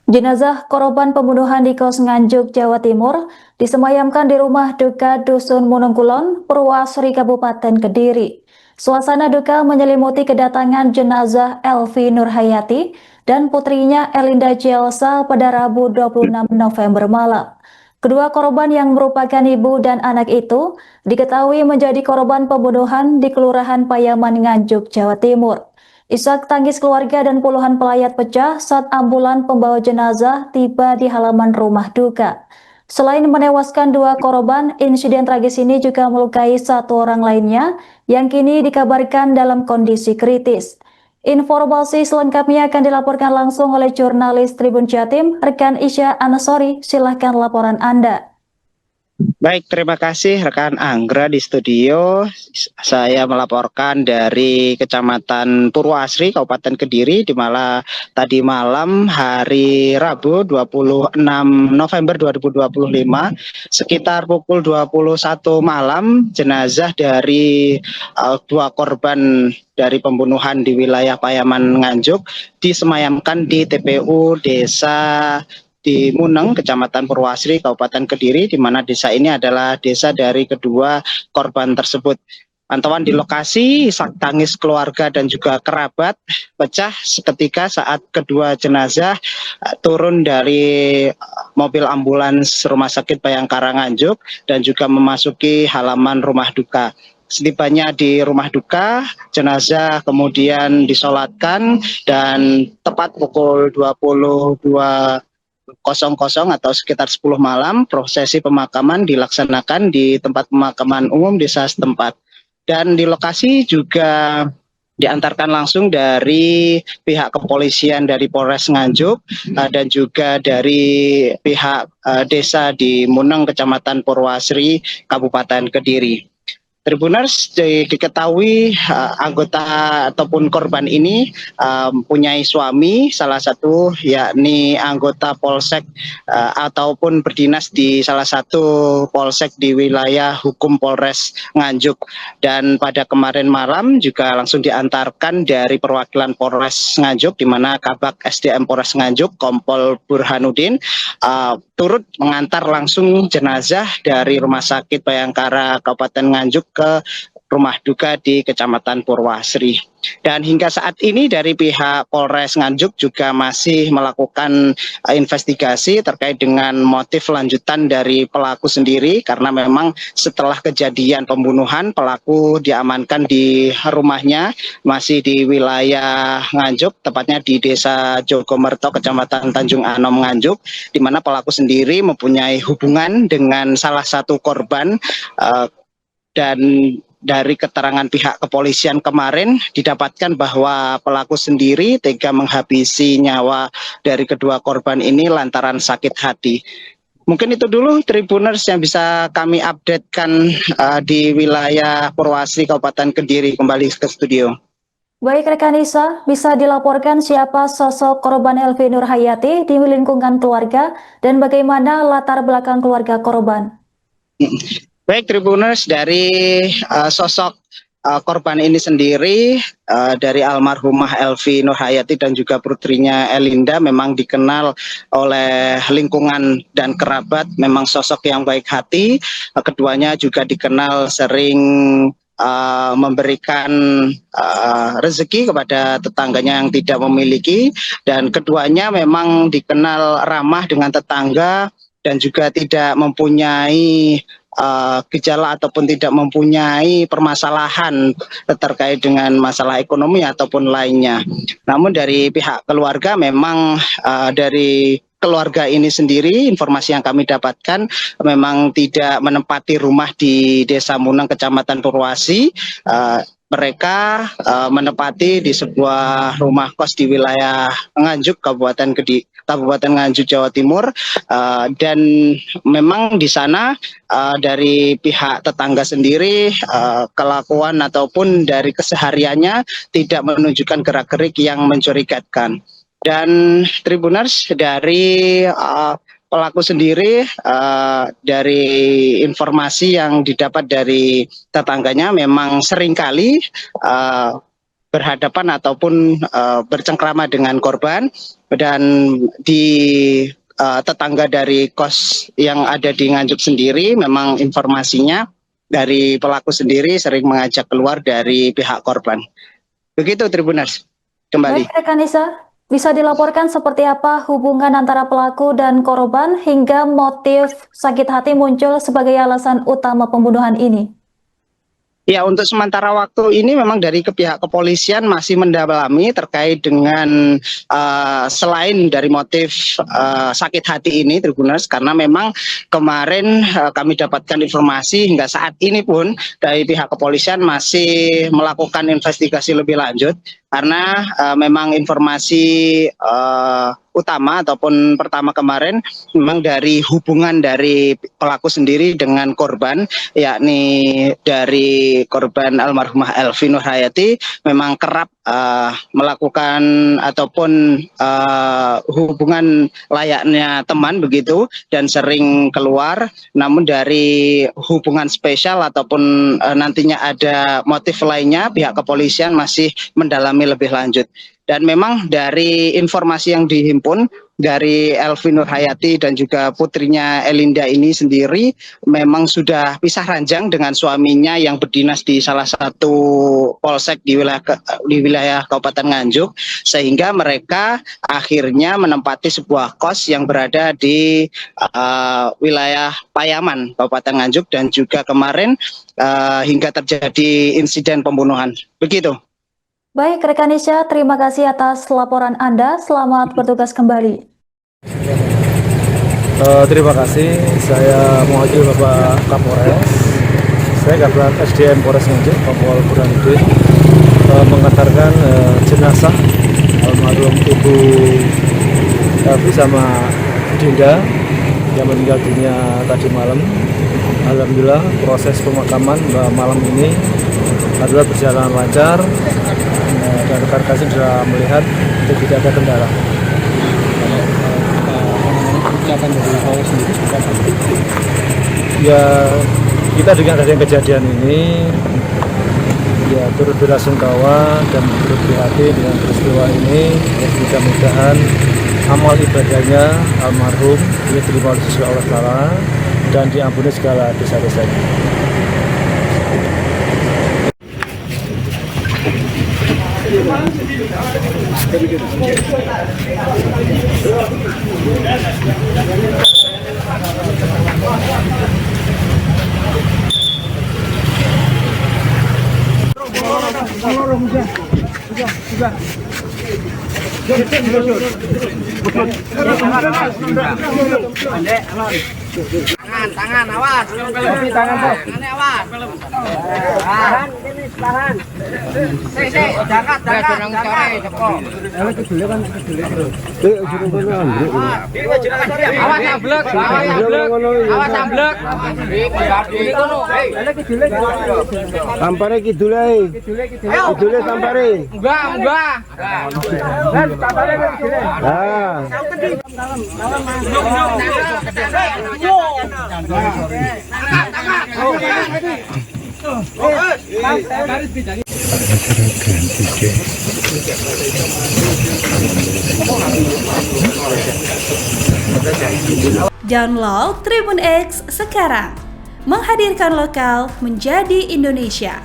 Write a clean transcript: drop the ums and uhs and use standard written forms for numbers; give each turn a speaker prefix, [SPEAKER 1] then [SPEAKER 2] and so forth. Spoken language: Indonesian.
[SPEAKER 1] Jenazah korban pembunuhan di Kos Nganjuk, Jawa Timur disemayamkan di rumah duka Dusun Munungkulon, Purwasri, Kabupaten Kediri. Suasana duka menyelimuti kedatangan jenazah Elvi Nurhayati dan putrinya Elinda Jelsa pada Rabu 26 November malam. Kedua korban yang merupakan ibu dan anak itu diketahui menjadi korban pembunuhan di Kelurahan Payaman, Nganjuk, Jawa Timur. Isak tangis keluarga dan puluhan pelayat pecah saat ambulan pembawa jenazah tiba di halaman rumah duka. Selain menewaskan dua korban, insiden tragis ini juga melukai satu orang lainnya yang kini dikabarkan dalam kondisi kritis. Informasi selengkapnya akan dilaporkan langsung oleh jurnalis Tribun Jatim, rekan Isya Anasori. Silahkan laporan Anda.
[SPEAKER 2] Baik, terima kasih rekan Anggra di studio. Saya melaporkan dari Kecamatan Purwasri, Kabupaten Kediri, di mana tadi malam hari Rabu 26 November 2025, sekitar pukul 21 malam, jenazah dari dua korban dari pembunuhan di wilayah Payaman, Nganjuk disemayamkan di TPU Desa di Muneng, Kecamatan Purwasri, Kabupaten Kediri, di mana desa ini adalah desa dari kedua korban tersebut. Pantauan di lokasi, isak tangis keluarga dan juga kerabat pecah seketika saat kedua jenazah turun dari mobil ambulans Rumah Sakit Bayangkara Nganjuk dan juga memasuki halaman rumah duka. Setibanya di rumah duka, jenazah kemudian disolatkan dan tepat pukul 22.00 atau sekitar 10 malam, prosesi pemakaman dilaksanakan di tempat pemakaman umum desa setempat. Dan di lokasi juga diantarkan langsung dari pihak kepolisian dari Polres Nganjuk dan juga dari pihak desa di Muneng, Kecamatan Purwasri, Kabupaten Kediri. Tribuners, diketahui anggota ataupun korban ini mempunyai suami, salah satu yakni anggota Polsek ataupun berdinas di salah satu Polsek di wilayah hukum Polres Nganjuk. Dan pada kemarin malam juga langsung diantarkan dari perwakilan Polres Nganjuk, di mana Kabak SDM Polres Nganjuk, Kompol Burhanuddin, turut mengantar langsung jenazah dari Rumah Sakit Bayangkara Kabupaten Nganjuk ke rumah duka di Kecamatan Purwasri. Dan hingga saat ini dari pihak Polres Nganjuk juga masih melakukan investigasi terkait dengan motif lanjutan dari pelaku sendiri, karena memang setelah kejadian pembunuhan pelaku diamankan di rumahnya masih di wilayah Nganjuk, tepatnya di Desa Jogomerto, Kecamatan Tanjung Anom, Nganjuk, di mana pelaku sendiri mempunyai hubungan dengan salah satu korban dan dari keterangan pihak kepolisian kemarin didapatkan bahwa pelaku sendiri tega menghabisi nyawa dari kedua korban ini lantaran sakit hati. Mungkin itu dulu Tribuners yang bisa kami updatekan di wilayah Purwasri, Kabupaten Kediri. Kembali ke studio.
[SPEAKER 1] Baik rekan Isa, bisa dilaporkan siapa sosok korban Elvi Nurhayati di lingkungan keluarga dan bagaimana latar belakang keluarga korban?
[SPEAKER 2] Baik Tribuners, dari sosok korban ini sendiri, dari almarhumah Elvi Nurhayati dan juga putrinya Elinda, memang dikenal oleh lingkungan dan kerabat memang sosok yang baik hati. Keduanya juga dikenal sering memberikan rezeki kepada tetangganya yang tidak memiliki, dan keduanya memang dikenal ramah dengan tetangga dan juga tidak mempunyai gejala ataupun tidak mempunyai permasalahan terkait dengan masalah ekonomi ataupun lainnya. Namun dari pihak keluarga memang dari keluarga ini sendiri, informasi yang kami dapatkan memang tidak menempati rumah di Desa Muneng, Kecamatan Purwasri. mereka menempati di sebuah rumah kos di wilayah Nganjuk, Kabupaten Nganjuk, Jawa Timur, dan memang di sana dari pihak tetangga sendiri kelakuan ataupun dari kesehariannya tidak menunjukkan gerak-gerik yang mencurigakan. Dan Tribuners, dari pelaku sendiri, dari informasi yang didapat dari tetangganya, memang seringkali berhadapan ataupun bercengkrama dengan korban. Dan di tetangga dari kos yang ada di Nganjuk sendiri, memang informasinya dari pelaku sendiri sering mengajak keluar dari pihak korban. Begitu Tribuners, kembali.
[SPEAKER 1] Baik, rekan Nisa, bisa dilaporkan seperti apa hubungan antara pelaku dan korban hingga motif sakit hati muncul sebagai alasan utama pembunuhan ini?
[SPEAKER 2] Ya, untuk sementara waktu ini memang dari pihak kepolisian masih mendalami terkait dengan selain dari motif sakit hati ini, Tribuners, karena memang kemarin kami dapatkan informasi hingga saat ini pun dari pihak kepolisian masih melakukan investigasi lebih lanjut, karena memang informasi utama ataupun pertama kemarin memang dari hubungan dari pelaku sendiri dengan korban, yakni dari korban almarhumah Elvi Nurhayati, memang kerap melakukan ataupun hubungan layaknya teman begitu, dan sering keluar. Namun dari hubungan spesial ataupun nantinya ada motif lainnya, pihak kepolisian masih mendalami lebih lanjut. Dan memang dari informasi yang dihimpun dari Elvi Nurhayati dan juga putrinya Elinda ini sendiri, memang sudah pisah ranjang dengan suaminya yang berdinas di salah satu polsek di wilayah Kabupaten Nganjuk, sehingga mereka akhirnya menempati sebuah kos yang berada di wilayah Payaman, Kabupaten Nganjuk, dan juga kemarin hingga terjadi insiden pembunuhan. Begitu.
[SPEAKER 1] Baik, rekan Nisha, terima kasih atas laporan Anda. Selamat bertugas kembali.
[SPEAKER 3] Terima kasih. Saya mewakili Bapak Kapolres. Saya Kablat SDM Polres Nganjuk, Kompol Burhanuddin, mengantarkan jenazah almarhum Ibu Elvi sama Dinda yang meninggal dunia tadi malam. Alhamdulillah proses pemakaman malam ini adalah berjalan lancar, dan rekan-rekan sudah melihat tidak ada kendala. Ucapan dari saya sendiri seperti apa? Ya, kita dengan adanya kejadian ini ya turut belasungkawa dan turut prihatin dengan peristiwa ini. Mudah-mudahan amal ibadahnya almarhum diterima oleh Allah Ta'ala dan diampuni segala dosa-dosanya.
[SPEAKER 4] Tangan awas. Tangannya awas. Tahan, ini tahan. Jangan. Awas amblek. Awas amblek.
[SPEAKER 3] Tampare kidule. Kidule tampare.
[SPEAKER 4] Enggak.
[SPEAKER 3] Ah.
[SPEAKER 5] Download Tribun X sekarang, menghadirkan lokal menjadi Indonesia.